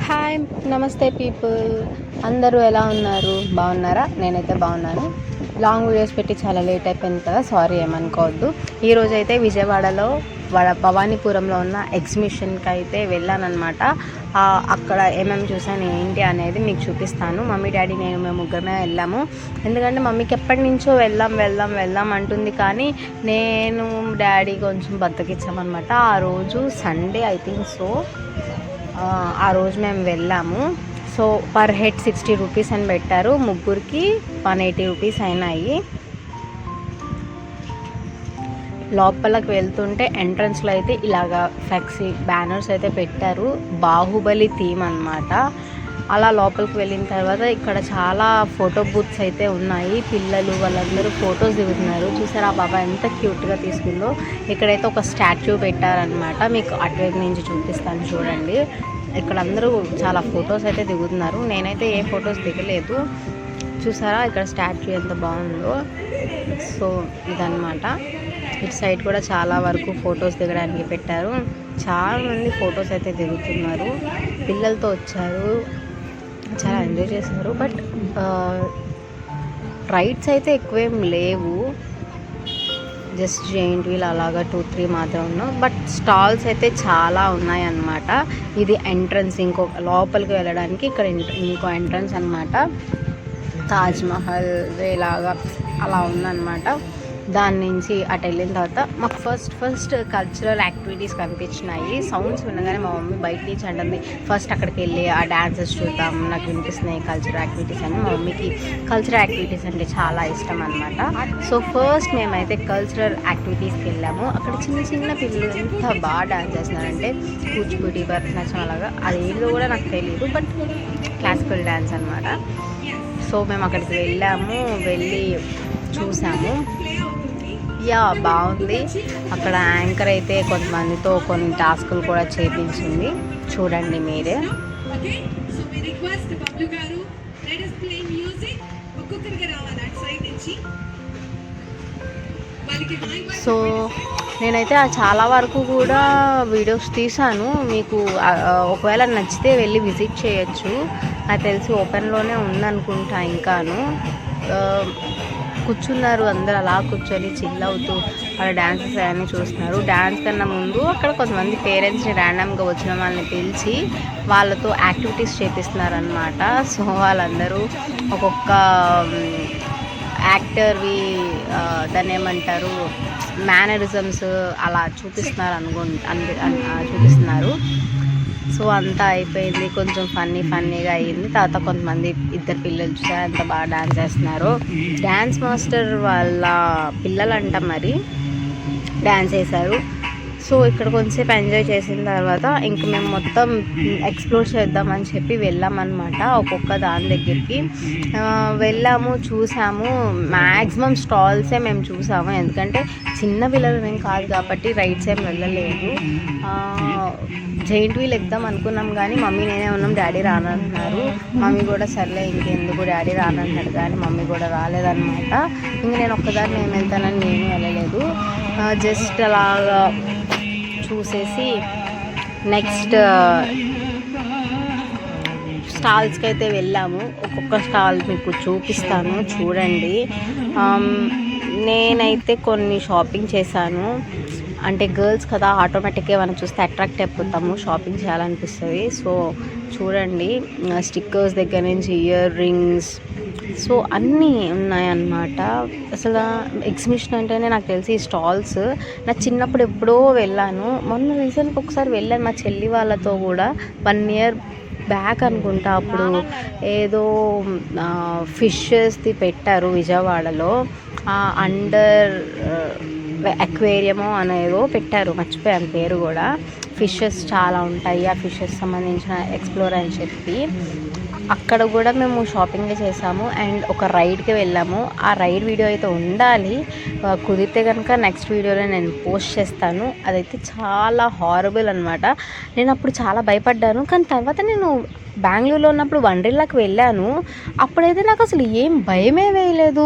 Hi నమస్తే people, అందరూ ఎలా ఉన్నారు? బాగున్నారా? నేనైతే బాగున్నాను. లాంగ్ వీడియోస్ పెట్టి చాలా లేట్ అయిపోయింది కదా, సారీ ఏమనుకోవద్దు. ఈరోజు అయితే విజయవాడలో భవానీపురంలో ఉన్న ఎగ్జిబిషన్కి అయితే వెళ్ళానమాట. అక్కడ ఏమేమి చూసాను ఏంటి అనేది మీకు చూపిస్తాను. మమ్మీ డాడీ మేము ముగ్గురమే వెళ్ళాము. ఎందుకంటే మమ్మీకి ఎప్పటి నుంచో వెళ్దాం అంటుంది, కానీ నేను డాడీ కొంచెం బద్దకిచ్చామన్నమాట. ఆ రోజు సండే ఐ థింక్ సో. ఆ రోజు మేము వెళ్ళాము. సో పర్ హెడ్ 60 రూపీస్ అని పెట్టారు, ముగ్గురికి 180 రూపీస్ అయినాయి. లోపలికి వెళ్తుంటే ఎంట్రన్స్లో అయితే ఇలాగా ఫ్లెక్సీ బ్యానర్స్ అయితే పెట్టారు, బాహుబలి థీమ్ అన్నమాట. అలా లోపలికి వెళ్ళిన తర్వాత ఇక్కడ చాలా ఫోటో బూత్స్ అయితే ఉన్నాయి. పిల్లలు వాళ్ళందరూ ఫొటోస్ దిగుతున్నారు. చూసారా ఆ బాబా ఎంత క్యూట్గా తీసుకుందో. ఇక్కడైతే ఒక స్టాచ్యూ పెట్టారనమాట, మీకు అటువైపు నుంచి చూపిస్తాను చూడండి. ఇక్కడ అందరూ చాలా ఫొటోస్ అయితే దిగుతున్నారు. నేనైతే ఏ ఫొటోస్ దిగలేదు. చూసారా ఇక్కడ స్టాచ్యూ ఎంత బాగుందో. సో ఇదన్నమాట. ఇటు సైడ్ కూడా చాలా వరకు ఫొటోస్ దిగడానికి పెట్టారు. చాలామంది ఫొటోస్ అయితే దిగుతున్నారు, పిల్లలతో వచ్చారు, చాలా ఎంజాయ్ చేశారు. బట్ రైడ్స్ అయితే ఎక్కువేం లేవు, జస్ట్ జెయింట్ వీల్ అలాగా 2-3 మాత్రం ఉన్నాం. బట్ స్టాల్స్ అయితే చాలా ఉన్నాయన్నమాట. ఇది ఎంట్రన్స్, లోపలికి వెళ్ళడానికి ఇక్కడ ఇంకో ఎంట్రన్స్ అనమాట. తాజ్మహల్ ఇలాగా అలా ఉందన్నమాట. దాని నుంచి అటు వెళ్ళిన తర్వాత మాకు ఫస్ట్ కల్చరల్ యాక్టివిటీస్ కనిపించినాయి. సౌండ్స్ వినగానే మా మమ్మీ బయట నుంచి అంటుంది, ఫస్ట్ అక్కడికి వెళ్ళి ఆ డాన్సెస్ చూద్దాం, నాకు వినిపిస్తున్నాయి కల్చరల్ యాక్టివిటీస్ అని. మా మమ్మీకి కల్చరల్ యాక్టివిటీస్ అంటే చాలా ఇష్టం అనమాట. సో ఫస్ట్ మేమైతే కల్చరల్ యాక్టివిటీస్కి వెళ్ళాము. అక్కడ చిన్న పిల్లలు ఎంత బాగా డాన్స్ చేస్తున్నారంటే కూచిపూడి, భరతనాట్యం అలాగా. అది ఏదో కూడా నాకు తెలియదు, బట్ క్లాసికల్ డ్యాన్స్ అనమాట. సో మేము అక్కడికి వెళ్ళి చూసాము. బాగుంది. అక్కడ యాంకర్ అయితే కొంతమందితో కొన్ని టాస్కులు కూడా చేయించింది, చూడండి మీరే. సో నేనైతే చాలా వరకు కూడా వీడియోస్ తీసాను. మీకు ఒకవేళ నచ్చితే వెళ్ళి విజిట్ చేయొచ్చు. నాకు తెలిసి ఓపెన్లోనే ఉందనుకుంటా. ఇంకాను కూర్చున్నారు అందరు, అలా కూర్చొని చిల్ అవుతూ అక్కడ డ్యాన్సెస్ అవన్నీ చూస్తున్నారు. డ్యాన్స్ కన్నా ముందు అక్కడ కొంతమంది పేరెంట్స్ని ర్యాండమ్గా వచ్చిన వాళ్ళని పిలిచి వాళ్ళతో యాక్టివిటీస్ చేపిస్తున్నారనమాట. సో వాళ్ళందరూ ఒక్కొక్క యాక్టర్వి దాన్ని ఏమంటారు మేనరిజమ్స్ అలా చూపిస్తున్నారు చూపిస్తున్నారు. సో అంతా అయిపోయింది, కొంచెం ఫన్నీగా అయ్యింది. తర్వాత కొంతమంది ఇద్దరు పిల్లలు చూసారు ఎంత బాగా డ్యాన్స్ చేస్తున్నారు. డ్యాన్స్ మాస్టర్ వాళ్ళ పిల్లలంట మరి డ్యాన్స్ చేశారు. సో ఇక్కడ కొంచెంసేపు ఎంజాయ్ చేసిన తర్వాత ఇంక మేము మొత్తం ఎక్స్ప్లోర్ చేద్దామని చెప్పి వెళ్ళామన్నమాట. ఒక్కొక్క దాని దగ్గరికి వెళ్ళాము, చూసాము. మ్యాక్సిమం స్టాల్సే మేము చూసాము, ఎందుకంటే చిన్న పిల్లలు ఏం కాదు కాబట్టి రైడ్స్ ఏం వెళ్ళలేదు. జెయింట్ వీల్ ఎక్కుదాం అనుకున్నాం, కానీ మమ్మీ నేనే ఉన్నాం, డాడీ రానంటున్నారు. మమ్మీ కూడా సర్లే ఇంకెందుకు డాడీ రానంటున్నాడు, కానీ మమ్మీ కూడా రాలేదన్నమాట. ఇంక నేను ఒక్కదాన్ని నేను వెళ్తానని నేను వెళ్ళలేదు. జస్ట్ అలాగా చూసేసి నెక్స్ట్ స్టాల్స్కి అయితే వెళ్ళాము. ఒక్కొక్క స్టాల్ మీకు చూపిస్తాను చూడండి. నేనైతే కొన్ని షాపింగ్ చేశాను. అంటే గర్ల్స్ కదా, ఆటోమేటిక్గా మనం చూస్తే అట్రాక్ట్ అయిపోతాము, షాపింగ్ చేయాలనిపిస్తుంది. సో చూడండి, స్టిక్కర్స్ దగ్గర నుంచి ఇయర్ రింగ్స్, సో అన్నీ ఉన్నాయన్నమాట. అసలు ఎగ్జిబిషన్ అంటేనే నాకు తెలిసి ఈ స్టాల్స్ నా చిన్నప్పుడు ఎప్పుడో వెళ్ళాను. మొన్న రీసెంట్గా ఒకసారి వెళ్ళాను మా చెల్లి వాళ్ళతో కూడా, 1 year బ్యాక్ అనుకుంటా. అప్పుడు ఏదో ఫిషెస్ది పెట్టారు విజయవాడలో, అండర్ అక్వేరియమో అనేదో పెట్టారు, మర్చిపోయాను పేరు కూడా. ఫిషెస్ చాలా ఉంటాయి, ఆ ఫిషెస్ సంబంధించిన ఎక్స్ప్లోర్ అని చెప్పి అక్కడ కూడా మేము షాపింగ్ చేసాము. అండ్ ఒక రైడ్కి వెళ్ళాము. ఆ రైడ్ వీడియో అయితే ఉండాలి, కుదిరితే కనుక నెక్స్ట్ వీడియోలో నేను పోస్ట్ చేస్తాను. అదైతే చాలా హారబుల్ అనమాట. నేను అప్పుడు చాలా భయపడ్డాను, కానీ తర్వాత నేను బెంగళూరులో ఉన్నప్పుడు వండర్లాకి వెళ్ళాను. అప్పుడైతే నాకు అసలు ఏం భయమే వేయలేదు.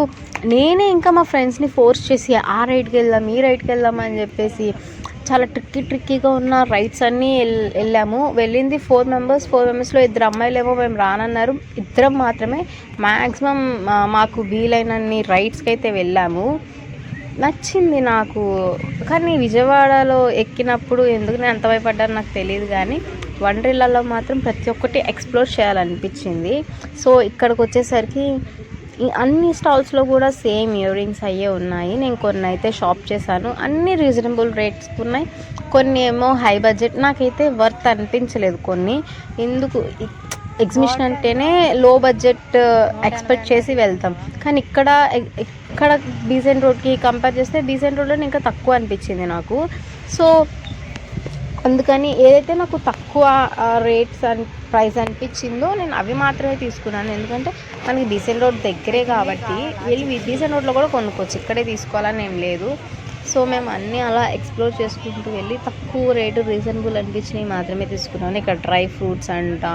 నేనే ఇంకా మా ఫ్రెండ్స్ని ఫోర్స్ చేసి ఆ రైడ్కి వెళ్దాం, ఈ రైడ్కి వెళ్దాం అని చెప్పేసి చాలా ట్రిక్కీగా ఉన్న రైడ్స్ అన్నీ వెళ్ళాము. వెళ్ళింది 4 మెంబర్స్. 4 మెంబర్స్లో 2 అమ్మాయిలేమో మేము రానన్నారు. 2 మాత్రమే మ్యాక్సిమం మాకు వీలైనన్ని రైడ్స్కి అయితే వెళ్ళాము. నచ్చింది నాకు. కానీ విజయవాడలో ఎక్కినప్పుడు ఎందుకు నేను అంత భయపడ్డాను నాకు తెలియదు, కానీ వండర్లాలో మాత్రం ప్రతి ఒక్కటి ఎక్స్ప్లోర్ చేయాలనిపించింది. సో ఇక్కడికి వచ్చేసరికి అన్ని స్టాల్స్లో కూడా సేమ్ ఇయర్ రింగ్స్ అయ్యే ఉన్నాయి. నేను కొన్ని అయితే షాప్ చేశాను, అన్నీ రీజనబుల్ రేట్స్ ఉన్నాయి. కొన్ని ఏమో హై బడ్జెట్, నాకైతే వర్త్ అనిపించలేదు కొన్ని. ఎందుకు ఎగ్జిబిషన్ అంటేనే లో బడ్జెట్ ఎక్స్పెక్ట్ చేసి వెళ్తాం, కానీ ఇక్కడ బీసెంట్ రోడ్కి కంపేర్ చేస్తే బీసెంట్ రోడ్లో ఇంకా తక్కువ అనిపించింది నాకు. సో అందుకని ఏదైతే నాకు తక్కువ రేట్స్ ప్రైస్ అనిపించిందో నేను అవి మాత్రమే తీసుకున్నాను. ఎందుకంటే మనకి బీసెంట్ రోడ్ దగ్గరే కాబట్టి వెళ్ళి బీసెంట్ రోడ్లో కూడా కొనుక్కోవచ్చు, ఇక్కడే తీసుకోవాలని ఏం లేదు. సో మేము అన్నీ అలా ఎక్స్ప్లోర్ చేసుకుంటూ వెళ్ళి తక్కువ రేటు రీజనబుల్ అనిపించినవి మాత్రమే తీసుకున్నాను. ఇక్కడ డ్రై ఫ్రూట్స్ అంట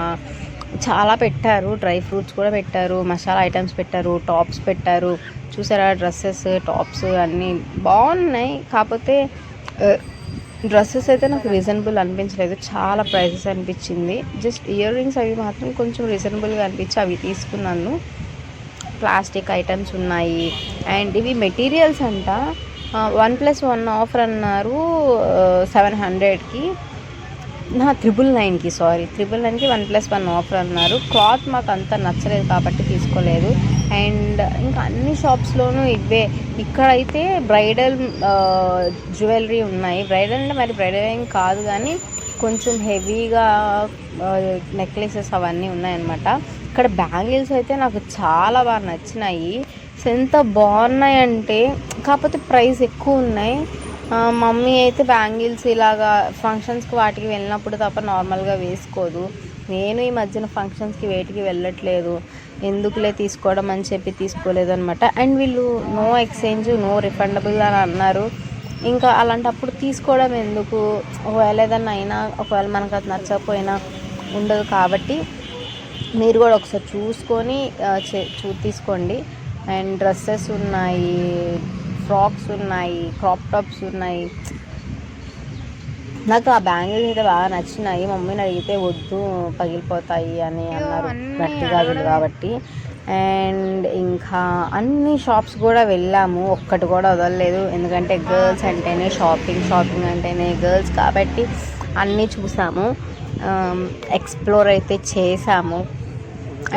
చాలా పెట్టారు, డ్రై ఫ్రూట్స్ కూడా పెట్టారు, మసాలా ఐటమ్స్ పెట్టారు, టాప్స్ పెట్టారు. చూసారా డ్రెస్సెస్, టాప్స్ అన్నీ బాగున్నాయి. కాకపోతే డ్రెస్సెస్ అయితే నాకు రీజనబుల్ అనిపించలేదు, చాలా ప్రైసెస్ అనిపించింది. జస్ట్ ఇయర్ రింగ్స్ అవి మాత్రం కొంచెం రీజనబుల్గా అనిపించి అవి తీసుకున్నాను. ప్లాస్టిక్ ఐటమ్స్ ఉన్నాయి. అండ్ ఇవి మెటీరియల్స్ అంట 1+1 ఆఫర్ అన్నారు 700కి, 999కి 1+1 ఆఫర్ అన్నారు. క్లాత్ మాకు అంత నచ్చలేదు కాబట్టి తీసుకోలేదు. అండ్ ఇంకా అన్ని షాప్స్లోనూ ఇవే. ఇక్కడైతే బ్రైడల్ జ్యువెలరీ ఉన్నాయి. బ్రైడల్ అంటే మరి బ్రైడల్ ఏం కాదు, కానీ కొంచెం హెవీగా నెక్లెసెస్ అవన్నీ ఉన్నాయన్నమాట. ఇక్కడ బ్యాంగిల్స్ అయితే నాకు చాలా బాగా నచ్చినాయి. ఎంత బాగున్నాయంటే, కాకపోతే ప్రైస్ ఎక్కువ ఉన్నాయి. మమ్మీ అయితే బ్యాంగిల్స్ ఇలాగా ఫంక్షన్స్కి వాటికి వెళ్ళినప్పుడు తప్ప నార్మల్గా వేసుకోదు. నేను ఈ మధ్యన ఫంక్షన్స్కి వేటికి వెళ్ళట్లేదు, ఎందుకులే తీసుకోవడం అని చెప్పి తీసుకోలేదు అనమాట. అండ్ వీళ్ళు నో ఎక్స్చేంజ్, నో రిఫండబుల్ అని అన్నారు. ఇంకా అలాంటప్పుడు తీసుకోవడం ఎందుకు, ఒకవేళ ఏదన్నా అయినా ఒకవేళ మనకు అది నచ్చకపోయినా ఉండదు. కాబట్టి మీరు కూడా ఒకసారి చూసుకొని తీసుకోండి. అండ్ డ్రెస్సెస్ ఉన్నాయి, ఫ్రాక్స్ ఉన్నాయి, క్రాప్ టాప్స్ ఉన్నాయి. నాకు ఆ బ్యాంగిల్స్ అయితే బాగా నచ్చినాయి. మమ్మీని అడిగితే వద్దు పగిలిపోతాయి అని అన్నారు, గట్టి గాజులు కాబట్టి. అండ్ ఇంకా అన్ని షాప్స్ కూడా వెళ్ళాము, ఒక్కటి కూడా వదలలేదు. ఎందుకంటే గర్ల్స్ అంటేనే షాపింగ్ అంటేనే గర్ల్స్ కాబట్టి అన్నీ చూసాము, ఎక్స్ప్లోర్ అయితే చేసాము.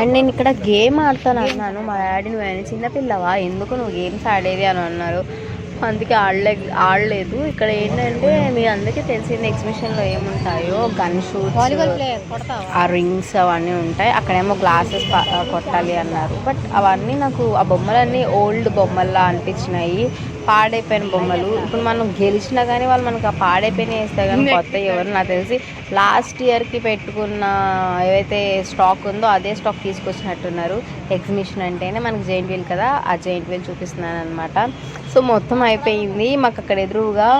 అండ్ నేను ఇక్కడ గేమ్ ఆడతాను అన్నాను. మా డాడీ నువ్వు చిన్నపిల్లవా, ఎందుకు నువ్వు గేమ్స్ ఆడేది అని అన్నారు. అందుకే ఆడలేదు. ఇక్కడ ఏంటంటే మీ అందరికీ తెలిసింది ఎగ్జిబిషన్లో ఏముంటాయో, గన్ షూట్స్, ఆ రింగ్స్ అవన్నీ ఉంటాయి. అక్కడేమో గ్లాసెస్ కొట్టాలి అన్నారు. బట్ అవన్నీ నాకు ఆ బొమ్మలన్నీ ఓల్డ్ బొమ్మల్లా అనిపించినాయి, పాడైపోయిన బొమ్మలు. ఇప్పుడు మనం గెలిచినా కానీ వాళ్ళు మనకు ఆ పాడైపోయిన వేస్తే కానీ కొత్త ఎవరు, నాకు తెలిసి లాస్ట్ ఇయర్కి పెట్టుకున్న ఏవైతే స్టాక్ ఉందో అదే స్టాక్ తీసుకొచ్చినట్టున్నారు. ఎగ్జిబిషన్ అంటేనే మనకు జైంట్ వీల్ కదా, ఆ జైంట్ వీల్ చూపిస్తున్నాను అనమాట. సో మొత్తం అయిపోయింది. మాకు అక్కడ ఎదురుగా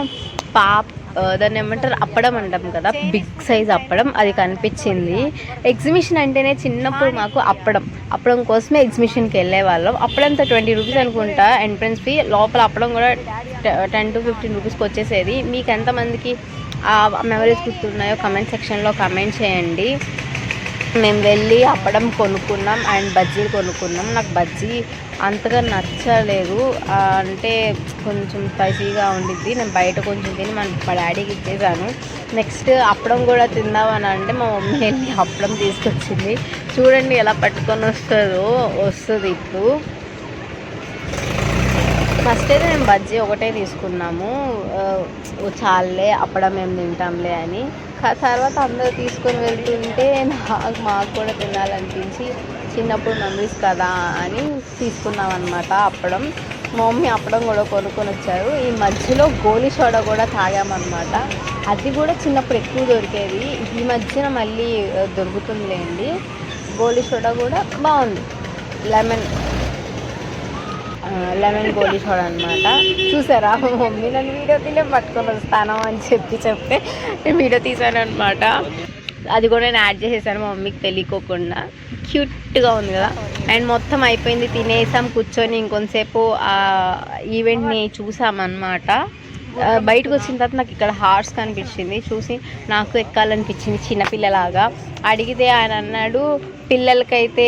దాన్ని ఏమంటారు, అప్పడం అంటాం కదా, బిగ్ సైజ్ అప్పడం, అది కనిపించింది. ఎగ్జిబిషన్ అంటేనే చిన్నప్పుడు మాకు అప్పడం కోసమే ఎగ్జిబిషన్కి వెళ్ళే వాళ్ళం. అప్పుడంతా 20 రూపీస్ అనుకుంటా ఎంట్రన్స్ ఫీ. లోపల అప్పడం కూడా 10 to 15 రూపీస్కి వచ్చేసేది. మీకు ఎంతమందికి ఆ మెమరీస్ గుర్తున్నాయో కమెంట్ సెక్షన్లో కమెంట్ చేయండి. మేము వెళ్ళి అప్పడం కొనుక్కున్నాం అండ్ బజ్జీలు కొనుక్కున్నాం. నాకు బజ్జీ అంతగా నచ్చలేదు, అంటే కొంచెం స్పైసీగా ఉండిద్ది. నేను బయట కొంచెం తిని మా డాడీకి ఇచ్చేసాను. నెక్స్ట్ అప్పడం కూడా తిందామని అంటే మా మమ్మీ వెళ్ళి అప్పడం తీసుకొచ్చింది. చూడండి ఎలా పట్టుకొని వస్తుంది ఇప్పుడు. ఫస్ట్ అయితే మేము బజ్జీ ఒకటే తీసుకున్నాము, చాలే అప్పడం మేము తింటాంలే అని. తర్వాత అందరూ తీసుకొని వెళ్తుంటే మాకు కూడా తినాలనిపించి చిన్నప్పుడు మెమరీస్ కదా అని తీసుకున్నాం అనమాట అప్పడం. మా మమ్మీ అప్పడం కూడా కొనుక్కొని వచ్చారు. ఈ మధ్యలో గోలీ సోడా కూడా తాగామన్నమాట. అది కూడా చిన్నప్పుడు ఎక్కువ దొరికేది, ఈ మధ్యన మళ్ళీ దొరుకుతుందిలేండి. గోలీ సోడా కూడా బాగుంది, లెమన్ గోలీ సోడా అనమాట. చూసారా మా మమ్మీ నన్ను వీడియో తీలే పట్టుకొని వస్తాను అని చెప్తే నేను వీడియో తీసాను అనమాట. అది కూడా నేను యాడ్ చేసేసాను మా మమ్మీకి తెలియకోకుండా. క్యూట్గా ఉంది కదా. అండ్ మొత్తం అయిపోయింది, తినేసాం, కూర్చొని ఇంకొంతసేపు ఆ ఈవెంట్ని చూసామన్నమాట. బయటకు వచ్చిన తర్వాత నాకు ఇక్కడ హార్స్ కనిపించింది, చూసి నాకు ఎక్కాలనిపించింది చిన్నపిల్లలాగా. అడిగితే ఆయన అన్నాడు పిల్లలకైతే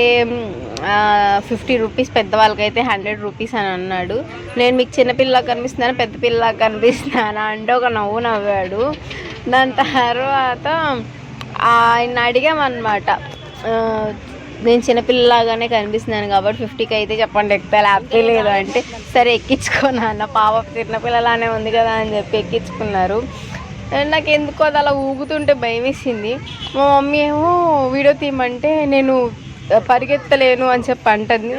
50 రూపీస్, పెద్దవాళ్ళకైతే 100 రూపీస్ అని అన్నాడు. నేను మీకు చిన్నపిల్లలాగా కనిపిస్తున్నాను, పెద్ద పిల్లలాగా కనిపిస్తున్నాను అంటే ఒక నవ్వు నవ్వాడు. దాని తర్వాత ఆయన అడిగామన్నమాట, నేను చిన్నపిల్లలాగానే కనిపిస్తున్నాను కాబట్టి 50కి అయితే చెప్పండి ఎక్కుతా, లేకపోతే లేదు అంటే సరే ఎక్కించుకున్నాను, పాప చిన్నపిల్లలానే ఉంది కదా అని చెప్పి ఎక్కించుకున్నారు. నాకు ఎందుకో అది అలా ఊగుతుంటే భయం వేసింది. మా మమ్మీ ఏమో వీడియో తీయమంటే నేను పరిగెత్తలేను అని చెప్పి అంటుంది.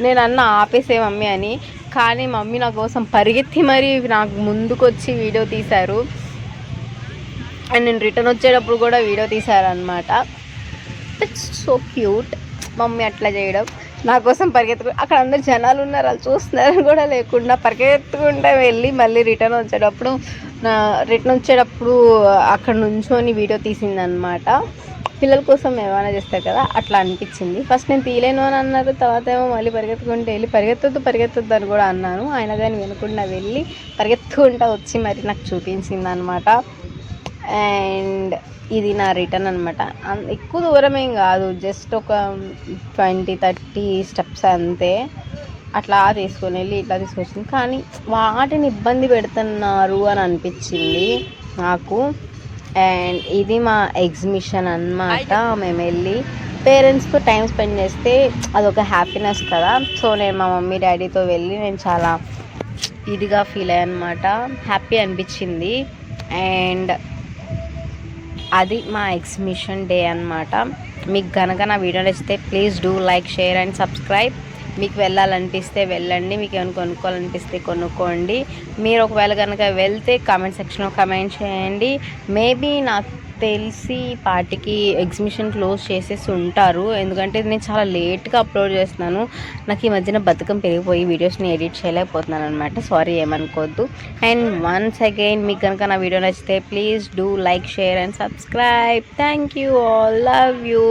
నేను అన్న ఆపేసే మమ్మీ అని, కానీ మమ్మీ నా కోసం పరిగెత్తి మరీ నాకు ముందుకు వచ్చి వీడియో తీశారు. అండ్ నేను రిటర్న్ వచ్చేటప్పుడు కూడా వీడియో తీశారనమాట. ఇట్స్ సో క్యూట్ మమ్మీ అట్లా చేయడం. నా కోసం పరిగెత్తుకు, అక్కడ అందరు జనాలు ఉన్నారు, వాళ్ళు చూస్తున్నారు కూడా లేకుండా పరిగెత్తుకుంటూ వెళ్ళి మళ్ళీ రిటర్న్ వచ్చేటప్పుడు అక్కడ నుంచొని వీడియో తీసిందనమాట. పిల్లల కోసం ఏమైనా చేస్తారు కదా, అట్లా అనిపించింది. ఫస్ట్ నేను తీయలేను అని అన్నారు, తర్వాత ఏమో మళ్ళీ పరిగెత్తుకుంటూ వెళ్ళి పరిగెత్తొద్దు అని కూడా అన్నాను. ఆయన కానీ వినకుండా వెళ్ళి పరిగెత్తుకుంటూ వచ్చి మరి నాకు చూపించింది అనమాట. అండ్ ఇది నా రిటర్న్ అనమాట. ఎక్కువ దూరం ఏం కాదు, జస్ట్ ఒక 20-30 స్టెప్స్ అంతే. అట్లా తీసుకొని వెళ్ళి ఇట్లా తీసుకొచ్చింది, కానీ వాటిని ఇబ్బంది పెడుతున్నారు అని అనిపించింది నాకు. అండ్ ఇది మా ఎగ్జిబిషన్ అన్నమాట. మేము వెళ్ళి పేరెంట్స్తో టైం స్పెండ్ చేస్తే అదొక హ్యాపీనెస్ కదా. సో నేను మా మమ్మీ డాడీతో వెళ్ళి నేను చాలా ఇదిగా ఫీల్ అయ్యాను అనమాట, హ్యాపీ అనిపించింది. అండ్ అది మా ఎగ్జిబిషన్ డే అన్నమాట. మీకు కనుక నా వీడియో నచ్చితే please do like, share and subscribe. మీకు వెళ్ళాలనిపిస్తే వెళ్ళండి, మీకు ఏమైనా కొనుక్కోవాలనిపిస్తే కొనుక్కోండి. మీరు ఒకవేళ కనుక వెళ్తే కామెంట్ సెక్షన్లో కామెంట్ చేయండి. మేబీ నాకు తెలిసి పార్టీకి ఎగ్జిబిషన్ క్లోజ్ చేసేసి ఉంటారు, ఎందుకంటే నేను చాలా లేట్గా అప్లోడ్ చేస్తున్నాను. నాకు ఈ మధ్యన బతుకం పెరిగిపోయి వీడియోస్ని ఎడిట్ చేయలేకపోతున్నాను అనమాట, సారీ ఏమనుకోవద్దు. అండ్ వన్స్ అగైన్ మీకు కనుక నా వీడియో నచ్చితే please do like, share and subscribe. Thank you all, love you.